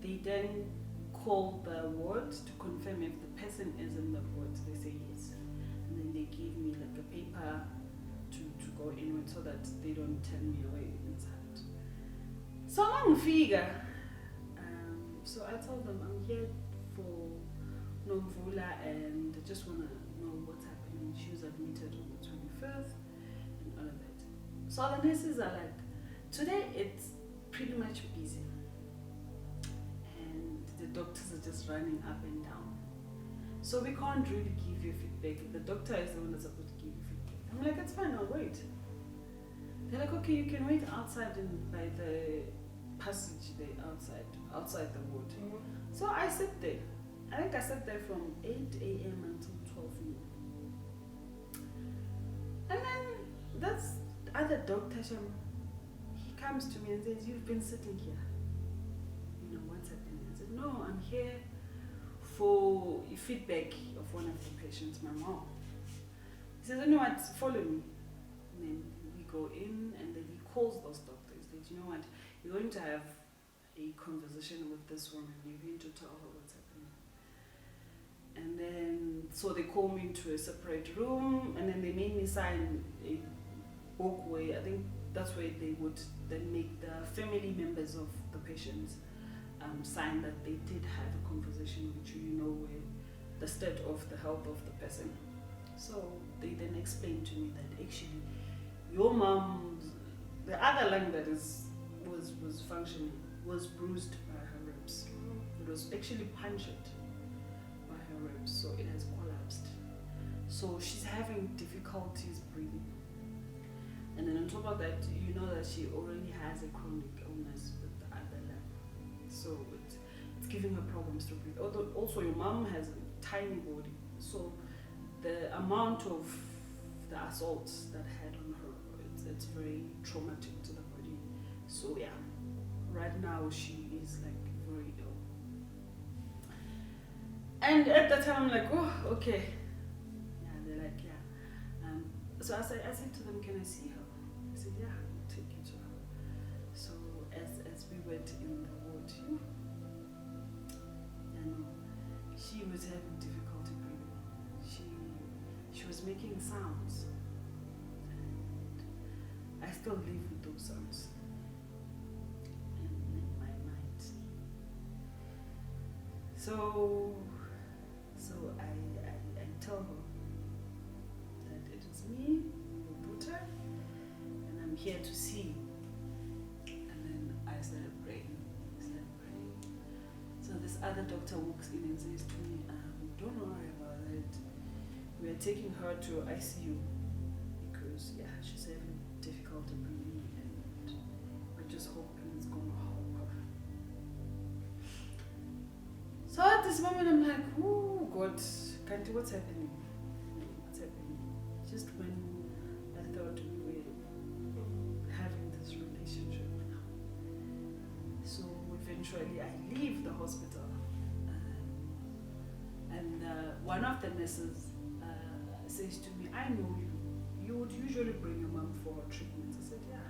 They then call the ward to confirm if the person is in the ward. They say yes. And then they give me like a paper to go in with so that they don't turn me away inside. So I'm figure. So I told them I'm here for Nomvula and I just want to know what's happening. She was admitted on the 21st and all of that. So the nurses are like, today it's pretty much busy. And the doctors are just running up and down. So we can't really give you feedback. The doctor is the one that's supposed to give you feedback. I'm like, it's fine, I'll wait. They're like, okay, you can wait outside by the passage there, outside the ward. Mm-hmm. So I sit there. I think I sat there from 8 a.m. until 12 noon. And then that's other doctor, he comes to me and says, you've been sitting here. You know, what's happening? I said, no, I'm here for feedback of one of the patients, my mom. He says, you know what, follow me. And then we go in and then he calls those doctors. He says, you know what, you're going to have a conversation with this woman. You're going to tell her what's happening. And then So they called me to a separate room, and then they made me sign a book where I think that's where they would then make the family members of the patients sign that they did have a conversation with you, where the state of the health of the person. So they then explained to me that actually your mom's, the other lung that was functioning was bruised by her ribs. It was actually punctured by her ribs, so it has collapsed. So she's having difficulties breathing. And then on top of that, you know that she already has a chronic illness with the other lung. So it's giving her problems to breathe. Although also your mom has a tiny body, so the amount of the assault that had on her, it's very traumatic to the body. So yeah, right now she is like very ill. And at that time I'm like, oh, okay. Yeah, they're like, yeah. So I said to them, can I see her? I said, yeah, I'll take you to her. So as we went in the ward, and she was having difficulty breathing. She was making sounds, and I still live with those sounds in my mind. So I tell her that it is me, Buta, and I'm here to see. And then I started praying. So this other doctor walks in and says to me, don't worry about it. We are taking her to ICU because she's having difficulty breathing, and we're just hoping it's going to help her. So at this moment I'm like, oh God, Kanti, what's happening? What's happening? Just when I thought we were having this relationship. So eventually I leave the hospital, and one of the nurses says to me, I know you. You would usually bring your mom for treatments. I said, yeah.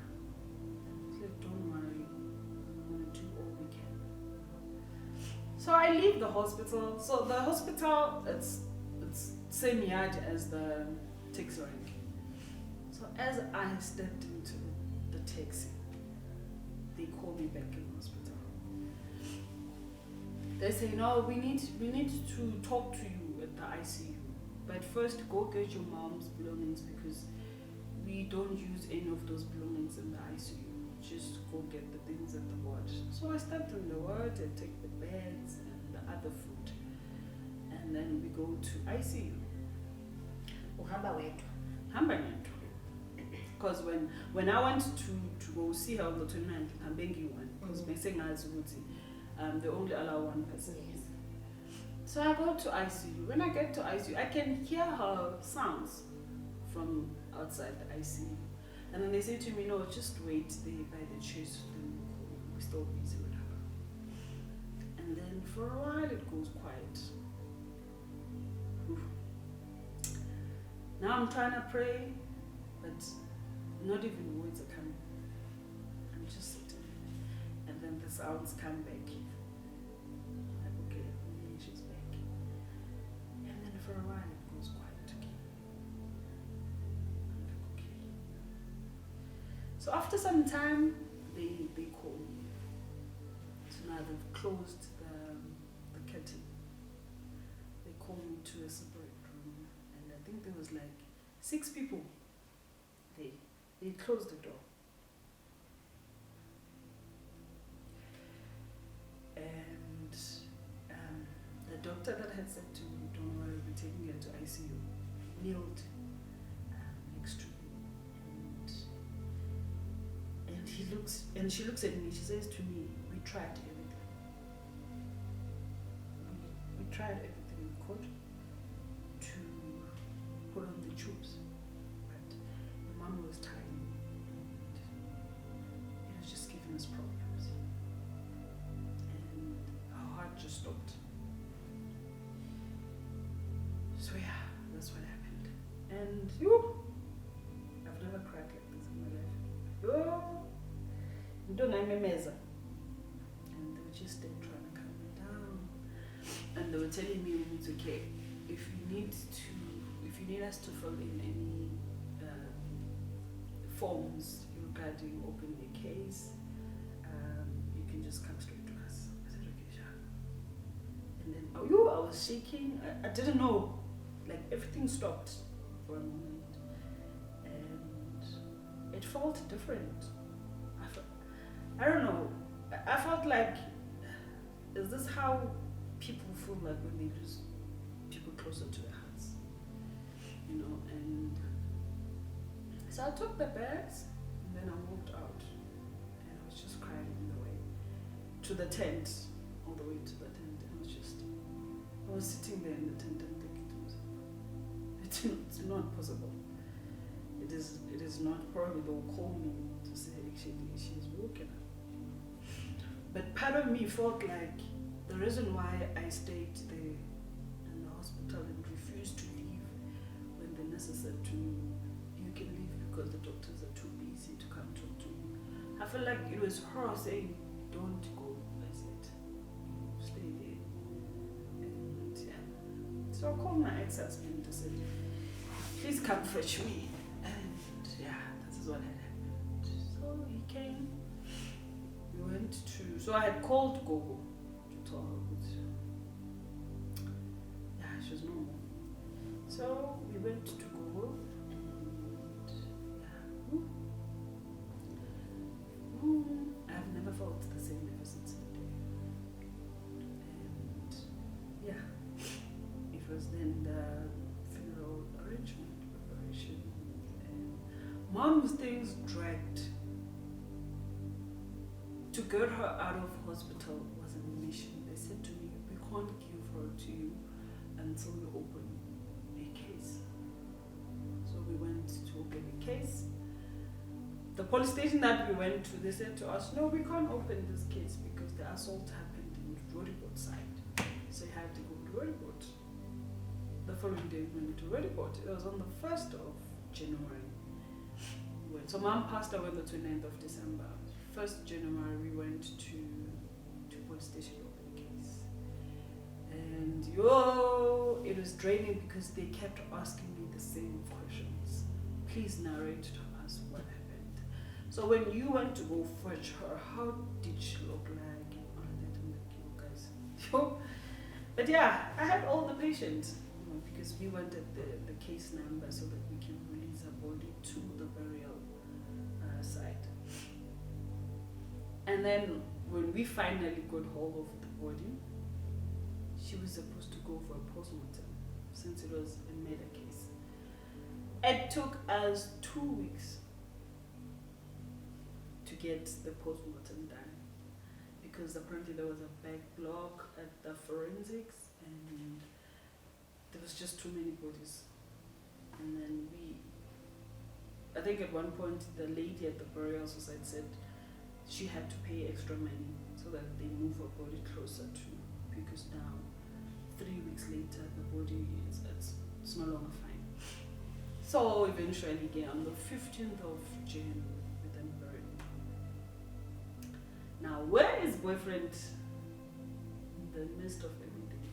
She said, don't worry. We're going to do all we can. So I leave the hospital. So the hospital, it's same yard as the taxi rank. So as I stepped into the taxi, they call me back in the hospital. They say, no, we need to talk to you at the ICU. But first, go get your mom's belongings because we don't use any of those belongings in the ICU. Just go get the things at the ward. So I stepped in the ward and take the beds and the other food. And then we go to ICU. Uhamba wedwa. Hamba ngedwa. Because when I went to go see her on the 29th, I'm begging one. Because they only allow one person. Yes. So I go to ICU. When I get to ICU, I can hear her sounds from outside the ICU. And then they say to me, no, just wait there by the chest, then we're still busy with her. And then for a while it goes quiet. Whew. Now I'm trying to pray, but not even words are coming. I'm just sitting. And then the sounds come back. Like, okay, maybe she's back. And then for a while it goes quiet again. I'm like, okay. So after some time, they call me. So now they've closed the curtain. They call me to a separate room, and I think there was like 6 people. They closed the door. And the doctor that had said to me, don't worry, we're taking her to ICU, kneeled next to me. And she looks at me, she says to me, we tried everything. We tried everything we could to put on the tubes. But my mom was tiny. And it was just giving us problems. And her heart just stopped. So yeah, that's what happened. And I've never cried like this in my life. Don't I memeza? And they were just trying to calm me down. And they were telling me it's okay. if you need us to fill in any forms regarding opening a case, you can just come straight to us. I said, okay, sure. And then I was shaking. I didn't know. Like everything stopped for a moment, and it felt different. I don't know. I felt like, is this how people feel like when they lose people closer to their hearts? You know, and so I took the bags and then I walked out and I was just crying on the way to the tent, all the way to the tent. And I was sitting there in the tent and thinking to myself, it's not possible. It is not. Probably they'll call me to say actually she's woken up. But part of me felt like the reason why I stayed there in the hospital and refused to leave when the nurses said to me, you can leave because the doctors are too busy to come talk to you. I felt like it was her saying, don't go. I said, stay there. And yeah. So I called my ex-husband and said, please come fetch me. And yeah, this is what had happened. So he came. We went to, so I had called Gogo to tell her, but yeah, she was normal. So we went to Gogo and yeah, I've never felt the same ever since that day. And yeah, it was then the funeral arrangement preparation and mom's things dragged. To get her out of hospital was a mission. They said to me, we can't give her to you until you open a case. So we went to open a case. The police station that we went to, they said to us, no, we can't open this case because the assault happened in Roodepoort side. So you have to go to Roodepoort. The following day we went to Roodepoort. It was on the 1st of January. So mom passed away on the 29th of December. 1st January we went to police station to open a case. And it was draining because they kept asking me the same questions. Please narrate to us what happened. So when you went to go fetch her, how did she look like and all of that? I'm like, you guys. But yeah, I had all the patients, because we wanted the case number so that we can release her body to the burial site. And then when we finally got hold of the body, she was supposed to go for a postmortem since it was a murder case. It took us 2 weeks to get the postmortem done because apparently there was a backlog at the forensics and there was just too many bodies. And then I think at one point the lady at the burial society said she had to pay extra money so that they move her body closer to, because now 3 weeks later the body it's no longer fine. So eventually on the 15th of June we then buried. Now where is boyfriend in the midst of everything?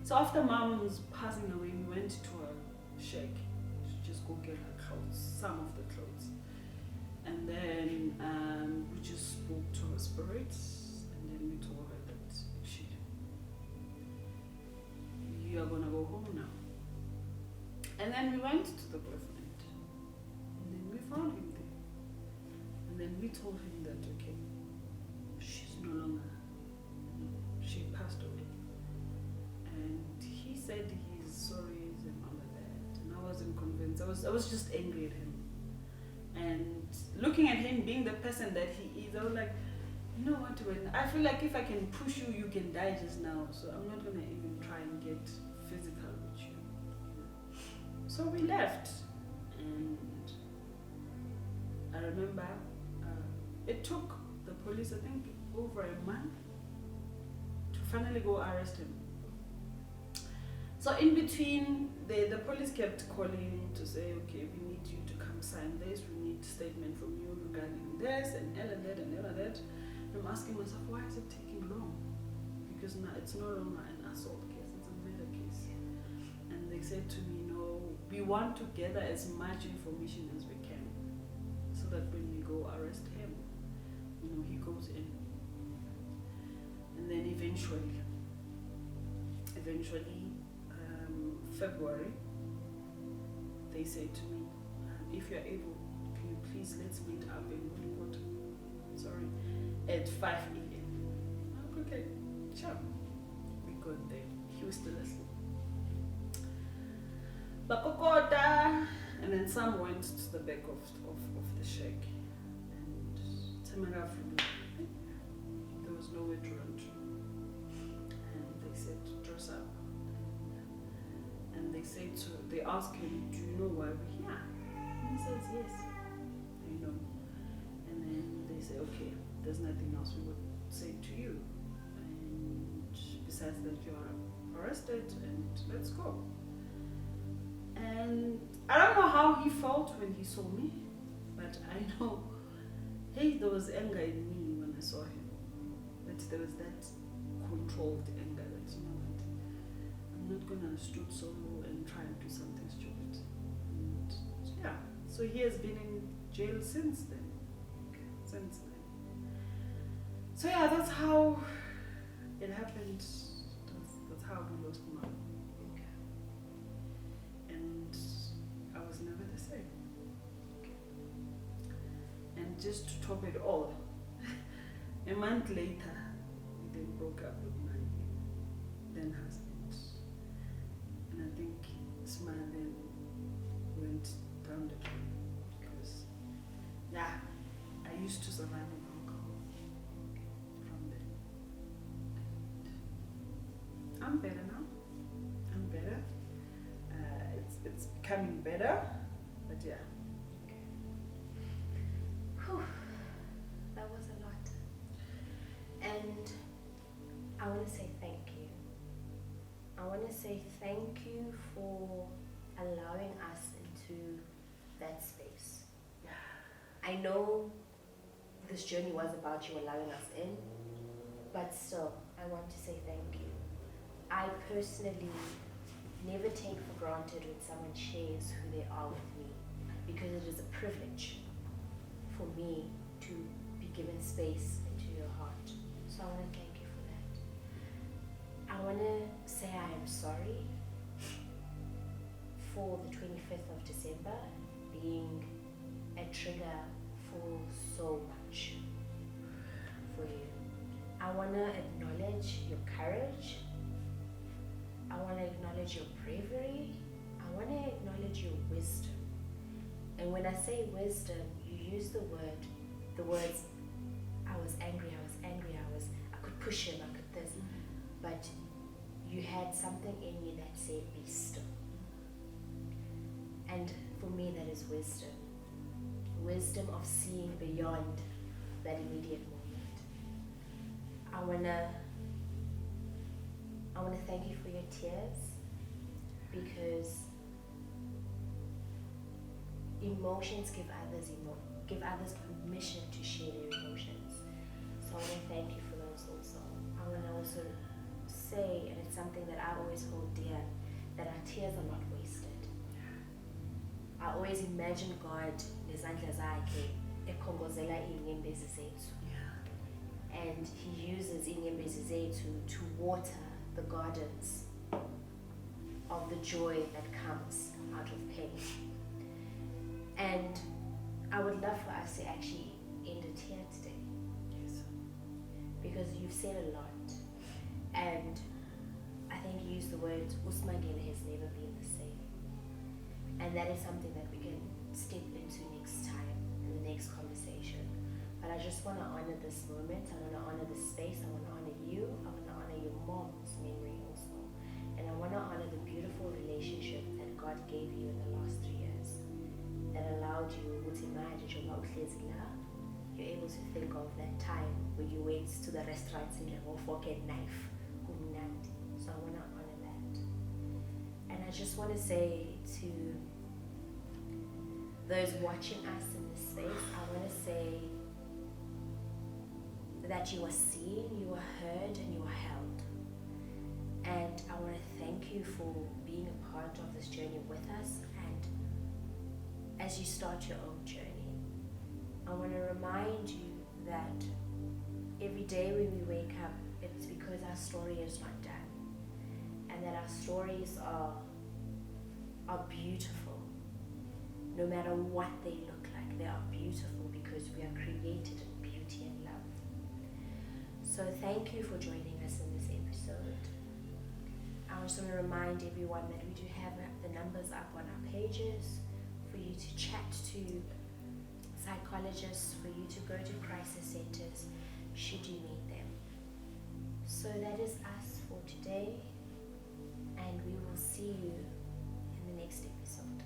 So after mom's passing away we went to her shack to just go get her clothes, some of the clothes. And then we just spoke to her spirits, and then we told her that you are gonna go home now. And then we went to the boyfriend, and then we found him there. And then we told him that okay, she's no longer, she passed away. And he said he's sorry and all of that. And I wasn't convinced. I was just angry at him. And looking at him being the person that he is, I was like, you know what, when I feel like if I can push you, you can die just now. So I'm not gonna even try and get physical with you. So we left, and I remember it took the police, I think, over a month to finally go arrest him. So in between, the police kept calling to say, okay, we need you to come sign this, we need statement from you regarding this, and all of that, and all of that. And I'm asking myself, why is it taking long? Because now it's no longer an assault case, it's a murder case. said to me, we want to gather as much information as we can, so that when we go arrest him, he goes in. And then eventually, February, they say to me, if you're able, can you please let's meet up in Woodcourt, at 5 a.m. Okay, sure. We got there. He was still asleep. Bakokota, and then some went to the back of the shack, and there was nowhere to run to, and they said dress up, and they asked him, do you know why we're here? And he says yes, they know. And then they say, okay, there's nothing else we would say to you, and besides that you are arrested, and let's go. And I don't know how he felt when he saw me, but I know, there was anger in me when I saw him. But there was that controlled anger that, what, I'm not going to stoop so low and try and do something stupid. And so he has been in jail since then. So that's how it happened. That's how we lost Mom. And I was never the same. And just to top it all, a month later, we then broke up with my then husband. And I think Smile then went down the drain, because I used to survive on alcohol from there. And I'm better now. I'm better. It's becoming better, but Whew, that was a lot. And I want to say thank you. I want to say thank you for allowing us into that space. I know this journey was about you allowing us in, but still, I want to say thank you. I personally never take for granted when someone shares who they are with me, because it is a privilege for me to be given space into your heart. So I want to thank you for that. I want to say I am sorry for the 25th of December being a trigger for so much for you. I want to acknowledge your courage. I want to acknowledge your bravery. I want to acknowledge your wisdom. And when I say wisdom, you use the words, I was angry, I could push him, I could this. But you had something in you that said, be still. And for me, that is wisdom. Wisdom of seeing beyond that immediate moment. I want to thank you for your tears, because emotions give others permission to share their emotions. So I want to thank you for those also. I want to also say, and it's something that I always hold dear, that our tears are not wasted. I always imagine God nezandla zakhe ekhongozela iinyembezi zethu. And he uses iinyembezi zethu to water the gardens of the joy that comes out of pain. And I would love for us to actually end it here today. Yes. Because you've said a lot. And I think you used the word, Usmangele has never been the same. And that is something that we can step into next time, in the next conversation. But I just want to honor this moment. I want to honor this space. I want to honor you. I want to honor your mom's memory also. And I want to honor the beautiful relationship that God gave you in the last 3 years, that allowed you, you're able to think of that time when you went to the restaurants and you have a fork and knife. So I want to honor that. And I just want to say to those watching us in this space, I want to say that you are seen, you are heard, and you are held. And I want to thank thank you for being a part of this journey with us. And as you start your own journey, I want to remind you that every day when we wake up, it's because our story is not done, and that our stories are beautiful. No matter what they look like, they are beautiful because we are created in beauty and love. So thank you for joining us in this episode. I just want to remind everyone that we do have the numbers up on our pages for you to chat to psychologists, for you to go to crisis centers should you need them. So that is us for today, and we will see you in the next episode.